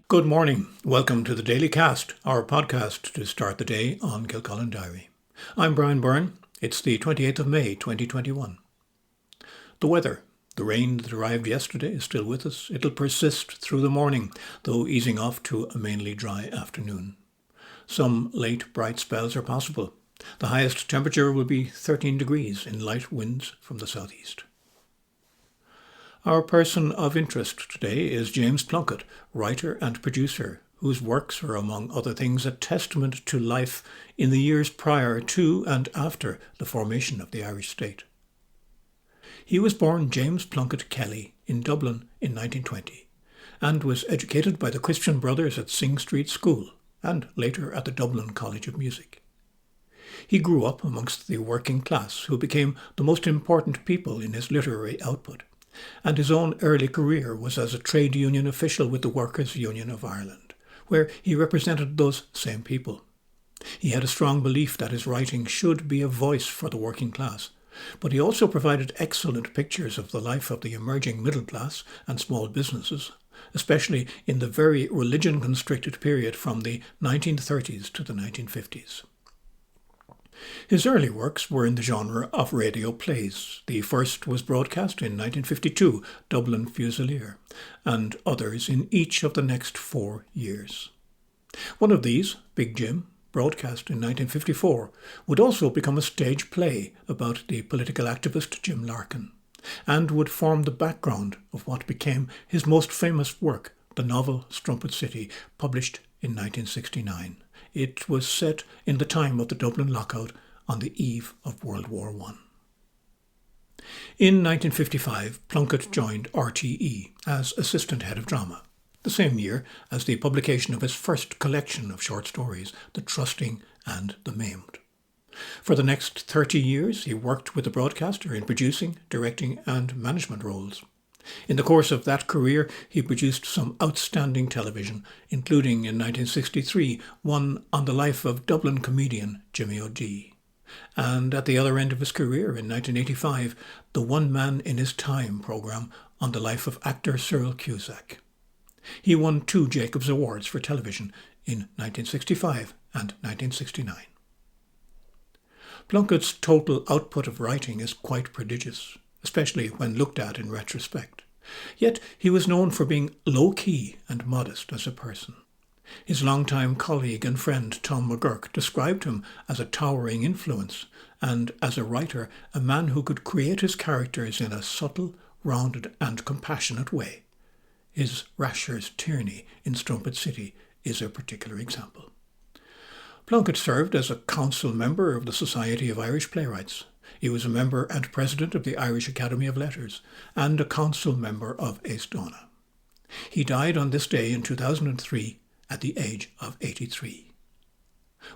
Good morning. Welcome to the Daily Cast, our podcast to start the day on Kilcullen Diary. I'm Brian Byrne. It's the 28th of May, 2021. The weather. The rain that arrived yesterday is still with us. It'll persist through the morning, though easing off to a mainly dry afternoon. Some late bright spells are possible. The highest temperature will be 13 degrees in light winds from the southeast. Our person of interest today is James Plunkett, writer and producer, whose works are, among other things, a testament to life in the years prior to and after the formation of the Irish state. He was born James Plunkett Kelly in Dublin in 1920 and was educated by the Christian Brothers at Sing Street School and later at the Dublin College of Music. He grew up amongst the working class, who became the most important people in his literary output, and his own early career was as a trade union official with the Workers' Union of Ireland, where he represented those same people. He had a strong belief that his writing should be a voice for the working class, but he also provided excellent pictures of the life of the emerging middle class and small businesses, especially in the very religion-constricted period from the 1930s to the 1950s. His early works were in the genre of radio plays. The first was broadcast in 1952, Dublin Fusilier, and others in each of the next 4 years. One of these, Big Jim, broadcast in 1954, would also become a stage play about the political activist Jim Larkin, and would form the background of what became his most famous work, the novel Strumpet City, published in 1969. It was set in the time of the Dublin lockout on the eve of World War I. In 1955, Plunkett joined RTE as assistant head of drama, the same year as the publication of his first collection of short stories, The Trusting and the Maimed. For the next 30 years, he worked with the broadcaster in producing, directing and management roles. In the course of that career, he produced some outstanding television, including in 1963 one on the life of Dublin comedian Jimmy O'Dea. And at the other end of his career, in 1985, the One Man in His Time programme on the life of actor Cyril Cusack. He won 2 Jacobs Awards for television in 1965 and 1969. Plunkett's total output of writing is quite prodigious, especially when looked at in retrospect. Yet he was known for being low-key and modest as a person. His longtime colleague and friend Tom McGurk described him as a towering influence, and as a writer, a man who could create his characters in a subtle, rounded and compassionate way. His Rasher's Tierney in Strumpet City is a particular example. Plunkett served as a council member of the Society of Irish Playwrights. He was a member and president of the Irish Academy of Letters and a council member of Ace Dona. He died on this day in 2003 at the age of 83.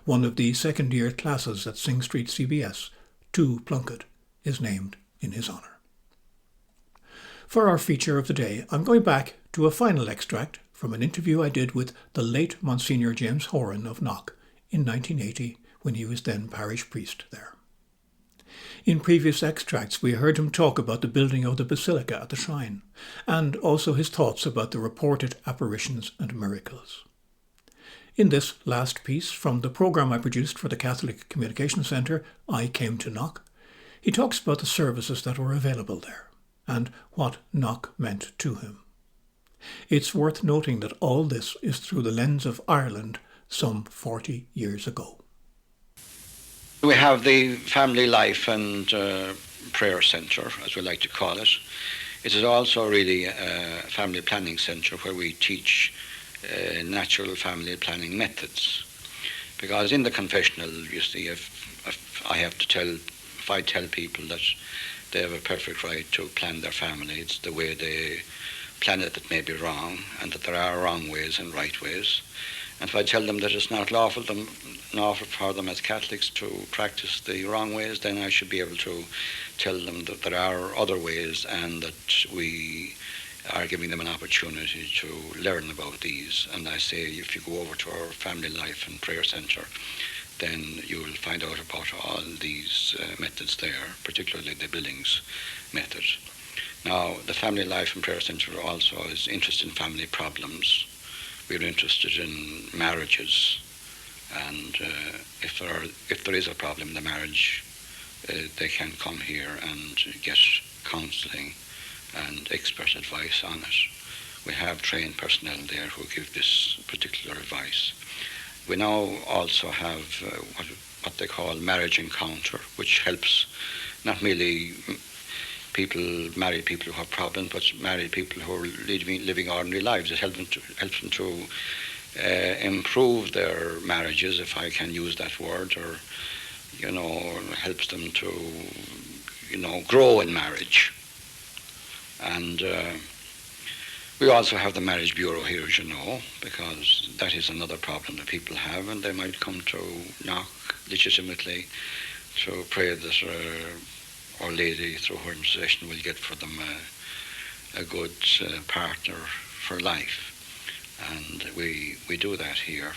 One of the second-year classes at Sing Street CBS, to Plunkett, is named in his honour. For our feature of the day, I'm going back to a final extract from an interview I did with the late Monsignor James Horan of Knock in 1980, when he was then parish priest there. In previous extracts, we heard him talk about the building of the basilica at the shrine, and also his thoughts about the reported apparitions and miracles. In this last piece from the programme I produced for the Catholic Communication Centre, I Came to Knock, he talks about the services that were available there, and what Knock meant to him. It's worth noting that all this is through the lens of Ireland some 40 years ago. We have the Family Life and Prayer Centre, as we like to call it. It is also really a family planning centre where we teach natural family planning methods. Because in the confessional, you see, if I tell people that they have a perfect right to plan their family, it's the way they plan it that may be wrong, and that there are wrong ways and right ways. And if I tell them that it's not lawful for them as Catholics to practice the wrong ways, then I should be able to tell them that there are other ways and that we are giving them an opportunity to learn about these. And I say, if you go over to our Family Life and Prayer Centre, then you will find out about all these methods there, particularly the Billings method. Now, the Family Life and Prayer Centre also is interested in family problems, we're interested in marriages, and if there is a problem in the marriage, they can come here and get counselling and expert advice on it. We have trained personnel there who give this particular advice. We now also have what they call marriage encounter, which helps not merely married people who have problems, but married people who are living ordinary lives. It helps them to improve their marriages, if I can use that word, or helps them to grow in marriage. And we also have the Marriage Bureau here, as you know, because that is another problem that people have, and they might come to knock legitimately to pray that Our Lady, through her intercession, will get for them a good partner for life. And we do that here.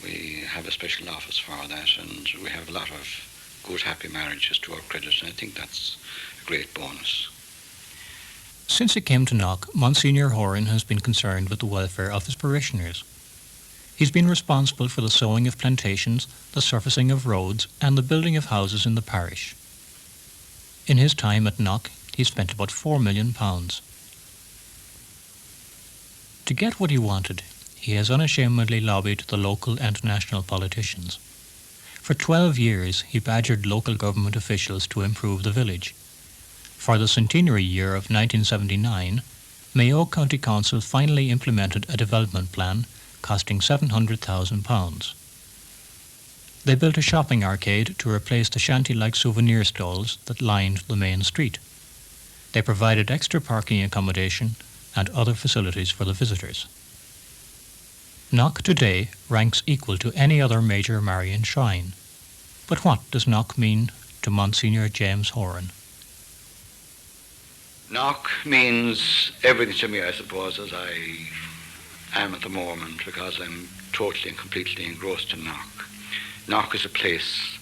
We have a special office for that, and we have a lot of good, happy marriages to our credit, and I think that's a great bonus. Since he came to Knock, Monsignor Horan has been concerned with the welfare of his parishioners. He's been responsible for the sowing of plantations, the surfacing of roads, and the building of houses in the parish. In his time at Knock, he spent about £4 million. To get what he wanted, he has unashamedly lobbied the local and national politicians. For 12 years, he badgered local government officials to improve the village. For the centenary year of 1979, Mayo County Council finally implemented a development plan costing £700,000. They built a shopping arcade to replace the shanty-like souvenir stalls that lined the main street. They provided extra parking accommodation and other facilities for the visitors. Knock today ranks equal to any other major Marian Shrine. But what does Knock mean to Monsignor James Horan? Knock means everything to me, I suppose, as I am at the moment, because I'm totally and completely engrossed in Knock. Knock is a place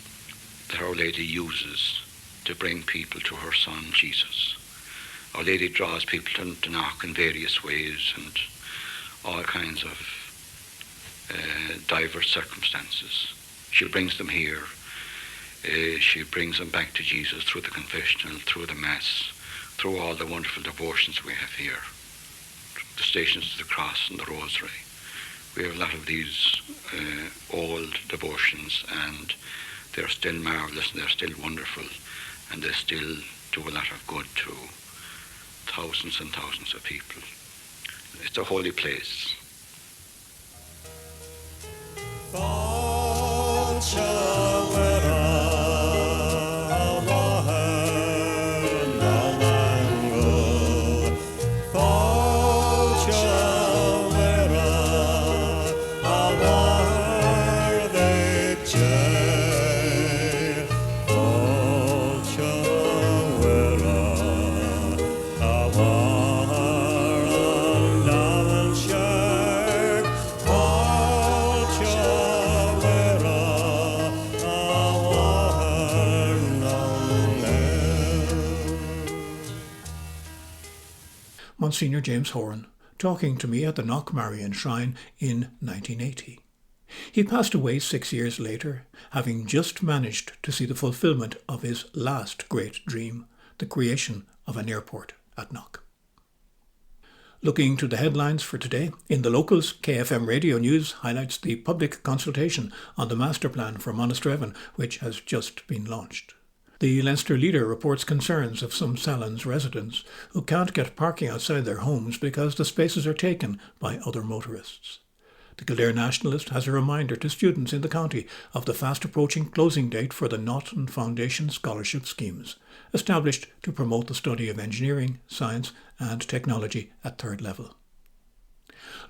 that Our Lady uses to bring people to her Son, Jesus. Our Lady draws people to Knock in various ways and all kinds of diverse circumstances. She brings them here. She brings them back to Jesus through the confessional, through the Mass, through all the wonderful devotions we have here, the Stations of the Cross and the Rosary. We have a lot of these old devotions, and they're still marvellous, and they're still wonderful, and they still do a lot of good to thousands and thousands of people. It's a holy place. Monsignor James Horan, talking to me at the Knock Marian Shrine in 1980. He passed away 6 years later, having just managed to see the fulfilment of his last great dream, the creation of an airport at Knock. Looking to the headlines for today, in the locals, KFM Radio News highlights the public consultation on the master plan for Monasterevin, which has just been launched. The Leinster Leader reports concerns of some Sallins residents who can't get parking outside their homes because the spaces are taken by other motorists. The Kildare Nationalist has a reminder to students in the county of the fast-approaching closing date for the Naughton Foundation scholarship schemes, established to promote the study of engineering, science and technology at third level.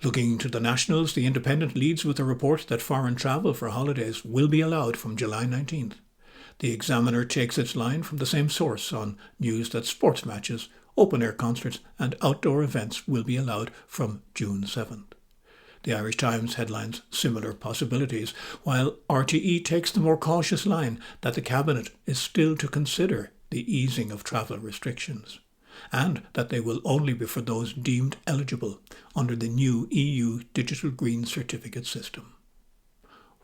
Looking to the Nationals, the Independent leads with a report that foreign travel for holidays will be allowed from July 19th. The Examiner takes its line from the same source on news that sports matches, open-air concerts and outdoor events will be allowed from June 7th. The Irish Times headlines similar possibilities, while RTE takes the more cautious line that the Cabinet is still to consider the easing of travel restrictions. and that they will only be for those deemed eligible under the new EU Digital Green Certificate system.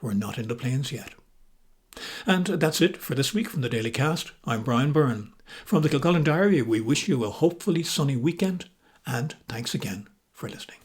We're not in the plains yet. And that's it for this week from the Daily Cast. I'm Brian Byrne. From the Kilcullen Diary, we wish you a hopefully sunny weekend, and thanks again for listening.